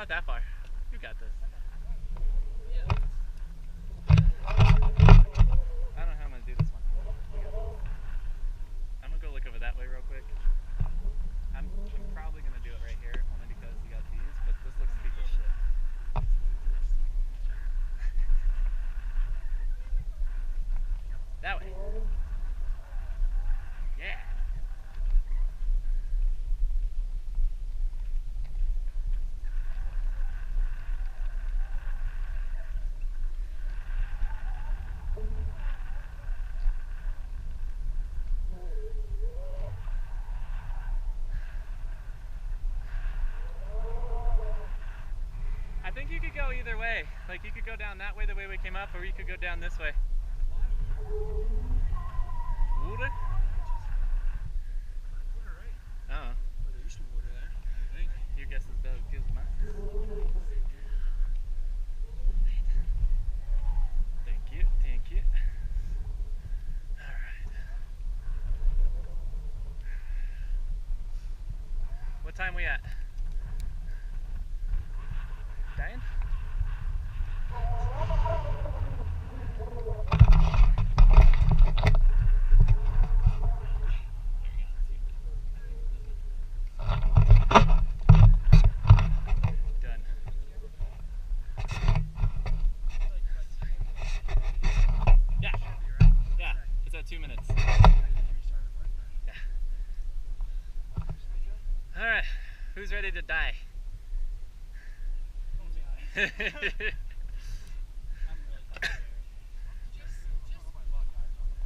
not that far. You got this. I don't know how I'm gonna do this one. I'm gonna go look over that way real quick. I'm probably gonna do it right here, only because you got these, but this looks steep as shit. That way. Yeah. I think you could go either way. Like, you could go down that way, the way we came up, or you could go down this way. Water? Water, right? Oh. Well, there used to be water there, I think. Your guess is as good as mine. Thank you, thank you. Alright. What time we at? Dying? Done. Yeah. Yeah. It's at 2 minutes. Yeah. Alright. Who's ready to die? I'm really tired.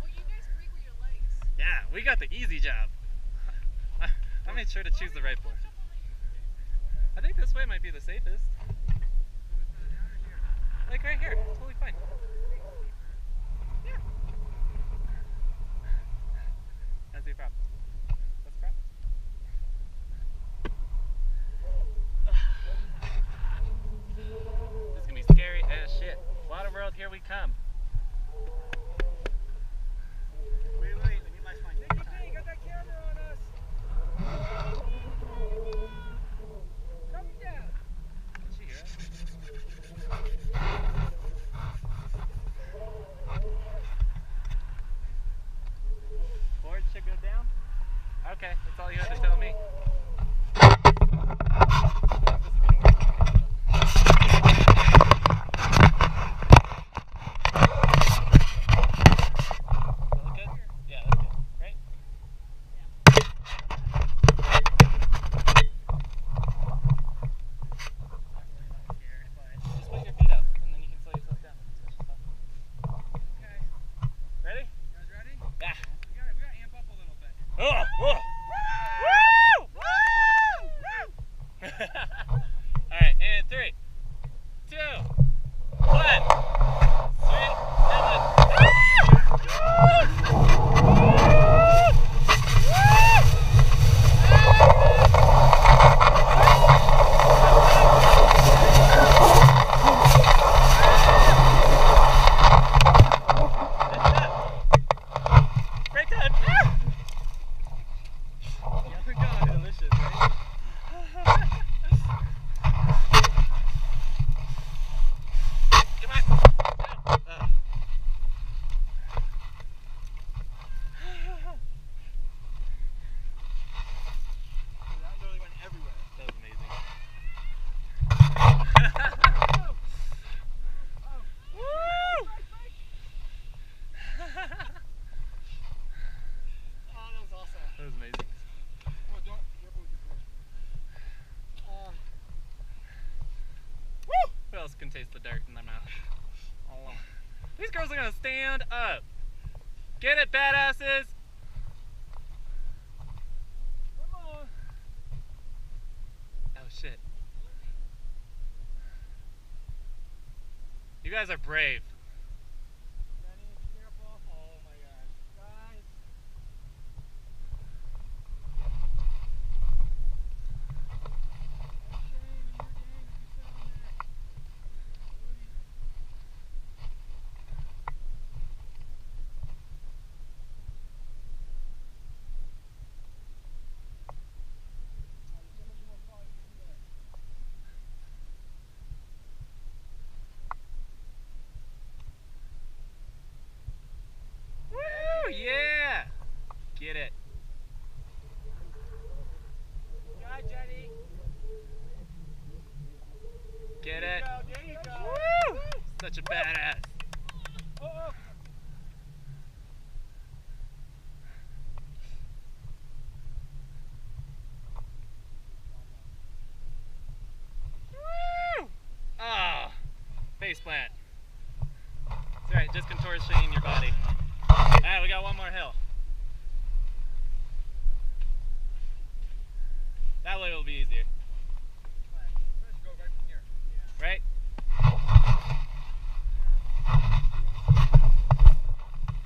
Well, you guys break with your legs. Yeah, we got the easy job. I made sure to choose the right board. I think this way might be the safest. Like right here, totally fine. Yeah. That's the problem. What's the problem? This is gonna be scary as shit. Water world, here we come. Wait, let me light my thing. Hey, got that camera on us. Come down. Did she hear us? Board should go down? Okay, that's all you had to tell me. Alright, and 3, 2, 1. Can taste the dirt in their mouth. Oh. These girls are gonna stand up. Get it, badasses! Come on. Oh shit. You guys are brave. Danny, be careful. Oh my gosh. Guys. discontortioning your body. Alright, we got one more hill. That way it'll be easier. Let's go right from here. Right?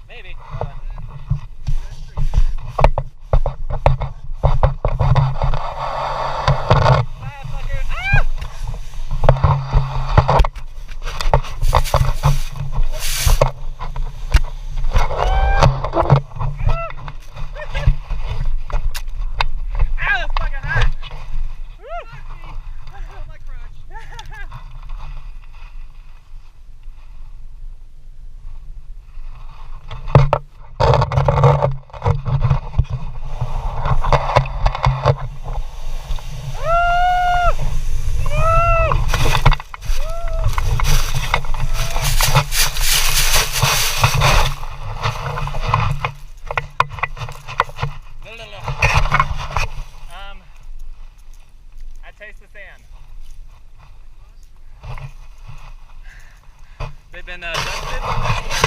Maybe. Taste the sand. They've been dusted.